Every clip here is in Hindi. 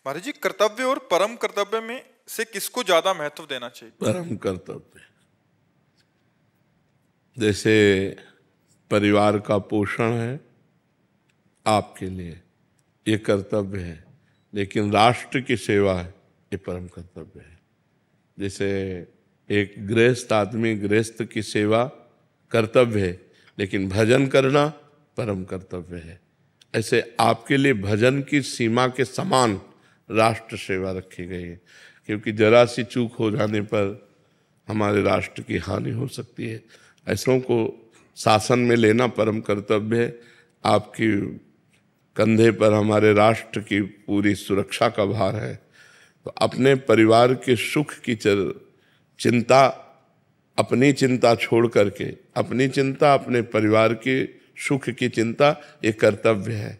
महाराज जी, कर्तव्य और परम कर्तव्य में से किसको ज्यादा महत्व देना चाहिए? परम कर्तव्य। जैसे परिवार का पोषण है आपके लिए, ये कर्तव्य है, लेकिन राष्ट्र की सेवा है, ये परम कर्तव्य है। जैसे एक गृहस्थ आदमी, गृहस्थ की सेवा कर्तव्य है, लेकिन भजन करना परम कर्तव्य है। ऐसे आपके लिए भजन की सीमा के समान राष्ट्र सेवा रखी गई है, क्योंकि जरा सी चूक हो जाने पर हमारे राष्ट्र की हानि हो सकती है। ऐसों को शासन में लेना परम कर्तव्य है। आपकी कंधे पर हमारे राष्ट्र की पूरी सुरक्षा का भार है, तो अपने परिवार के सुख की चिंता, अपनी चिंता छोड़ करके, अपनी चिंता, अपने परिवार के सुख की चिंता, ये कर्तव्य है,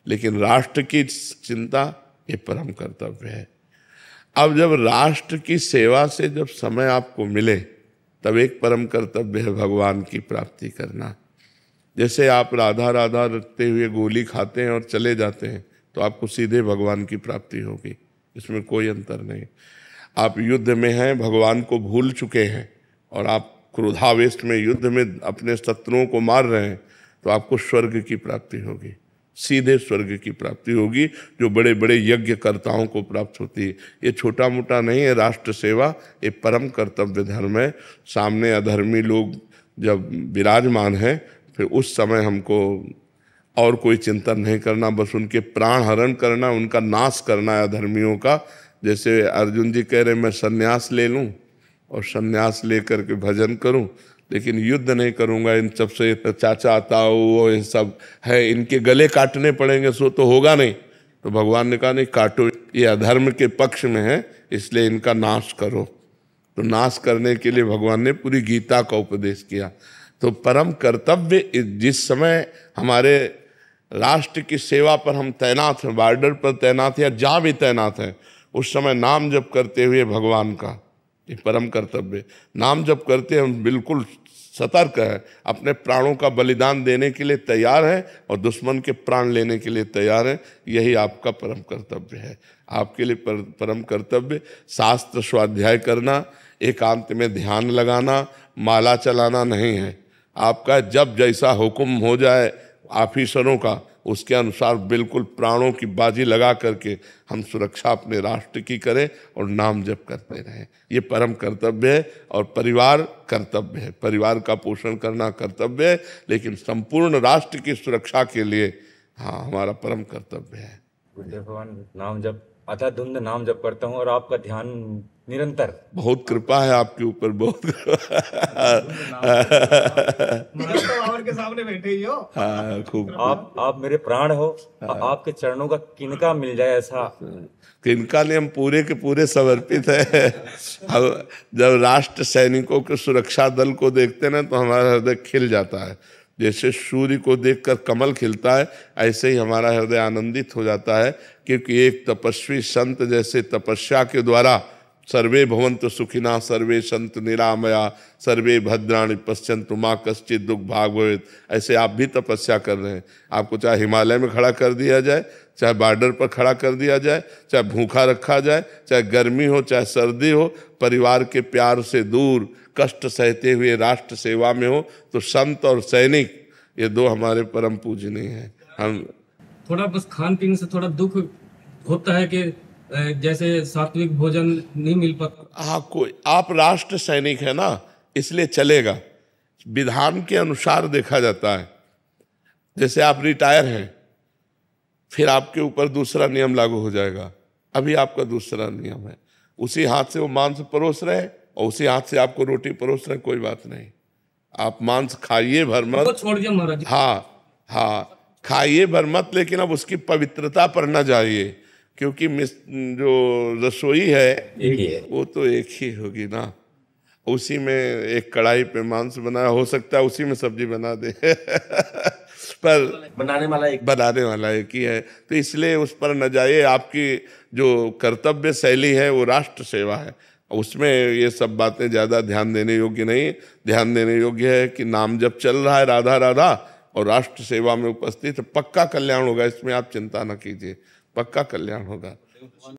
लेकिन राष्ट्र की चिंता ये परम कर्तव्य है। अब जब राष्ट्र की सेवा से जब समय आपको मिले, तब एक परम कर्तव्य है भगवान की प्राप्ति करना। जैसे आप राधा राधा रटते हुए गोली खाते हैं और चले जाते हैं, तो आपको सीधे भगवान की प्राप्ति होगी, इसमें कोई अंतर नहीं। आप युद्ध में हैं, भगवान को भूल चुके हैं, और आप क्रोधावेश में युद्ध में अपने शत्रुओं को मार रहे हैं, तो आपको स्वर्ग की प्राप्ति होगी, सीधे स्वर्ग की प्राप्ति होगी, जो बड़े बड़े यज्ञ कर्ताओं को प्राप्त होती है। ये छोटा मोटा नहीं है, राष्ट्र सेवा ये परम कर्तव्य धर्म है। सामने अधर्मी लोग जब विराजमान हैं, फिर उस समय हमको और कोई चिंतन नहीं करना, बस उनके प्राण हरण करना, उनका नाश करना है अधर्मियों का। जैसे अर्जुन जी कह रहे मैं संन्यास ले लूं और संन्यास ले करके भजन करूं, लेकिन युद्ध नहीं करूंगा इन सबसे, चाचा ताऊ वो ये सब है, इनके गले काटने पड़ेंगे, सो तो होगा नहीं। तो भगवान ने कहा नहीं काटो, ये अधर्म के पक्ष में है, इसलिए इनका नाश करो। तो नाश करने के लिए भगवान ने पूरी गीता का उपदेश किया। तो परम कर्तव्य, जिस समय हमारे राष्ट्र की सेवा पर हम तैनात हैं, बॉर्डर पर तैनात हैं या जहाँ भी तैनात हैं, उस समय नाम जप करते हुए भगवान का, ये परम कर्तव्य। नाम जप करते हैं, हम बिल्कुल सतर्क है, अपने प्राणों का बलिदान देने के लिए तैयार है और दुश्मन के प्राण लेने के लिए तैयार है। यही आपका परम कर्तव्य है। आपके लिए परम कर्तव्य शास्त्र स्वाध्याय करना, एकांत में ध्यान लगाना, माला चलाना नहीं है। आपका जब जैसा हुक्म हो जाए ऑफिसरों का, उसके अनुसार बिल्कुल प्राणों की बाजी लगा करके हम सुरक्षा अपने राष्ट्र की करें और नाम जप करते रहें। ये परम कर्तव्य है। और परिवार कर्तव्य है, परिवार का पोषण करना कर्तव्य है, लेकिन संपूर्ण राष्ट्र की सुरक्षा के लिए हाँ हमारा परम कर्तव्य है। गुरुदेव भगवान, नाम जप अथाधुंध नाम जप करता हूँ और आपका ध्यान निरंतर। बहुत कृपा है आपके ऊपर, बहुत के सामने बैठे ही हो। हाँ, खूब। आप मेरे प्राण हो। आपके चरणों का किनका मिल जाए ऐसा। किनका नहीं, हम पूरे के पूरे समर्पित है। अब जब राष्ट्र सैनिकों के सुरक्षा दल को देखते ना, तो हमारा हृदय खिल जाता है। जैसे सूर्य को देखकर कमल खिलता है, ऐसे ही हमारा हृदय आनंदित हो जाता है, क्योंकि एक तपस्वी संत जैसे तपस्या के द्वारा सर्वे भवन्तु सुखिना सर्वे सन्तु निरामया सर्वे भद्राणि पश्यन्तु मा कश्चित् दुःख भाग् भवेत्, ऐसे आप भी तपस्या कर रहे हैं। आपको चाहे हिमालय में खड़ा कर दिया जाए, चाहे बॉर्डर पर खड़ा कर दिया जाए, चाहे भूखा रखा जाए, चाहे गर्मी हो चाहे सर्दी हो, परिवार के प्यार से दूर कष्ट सहते हुए राष्ट्र सेवा में हो, तो संत और सैनिक ये दो हमारे परम पूजनीय हैं। हम थोड़ा बस खान पीन से थोड़ा दुख होता है कि जैसे सात्विक भोजन नहीं मिल पाता। हाँ, कोई आप राष्ट्र सैनिक है ना, इसलिए चलेगा, विधान के अनुसार देखा जाता है। जैसे आप रिटायर हैं, फिर आपके ऊपर दूसरा नियम लागू हो जाएगा। अभी आपका दूसरा नियम है, उसी हाथ से वो मांस परोस रहे और उसी हाथ से आपको रोटी परोस रहे, कोई बात नहीं। आप मांस खाइए भर मत, छोड़ दिया महाराज। हाँ खाइए भर मत, लेकिन अब उसकी पवित्रता पर न जाइए, क्योंकि जो रसोई है एक ही है, वो तो एक ही होगी ना। उसी में एक कढ़ाई पे मांस बनाया, हो सकता है उसी में सब्जी बना दे पर बनाने वाला एक ही है। तो इसलिए उस पर न जाइए। आपकी जो कर्तव्य शैली है वो राष्ट्र सेवा है, उसमें ये सब बातें ज़्यादा ध्यान देने योग्य नहीं। ध्यान देने योग्य है कि नाम जब चल रहा है राधा राधा और राष्ट्र सेवा में उपस्थित, पक्का कल्याण होगा, इसमें आप चिंता न कीजिए, पक्का कल्याण होगा। महादेव।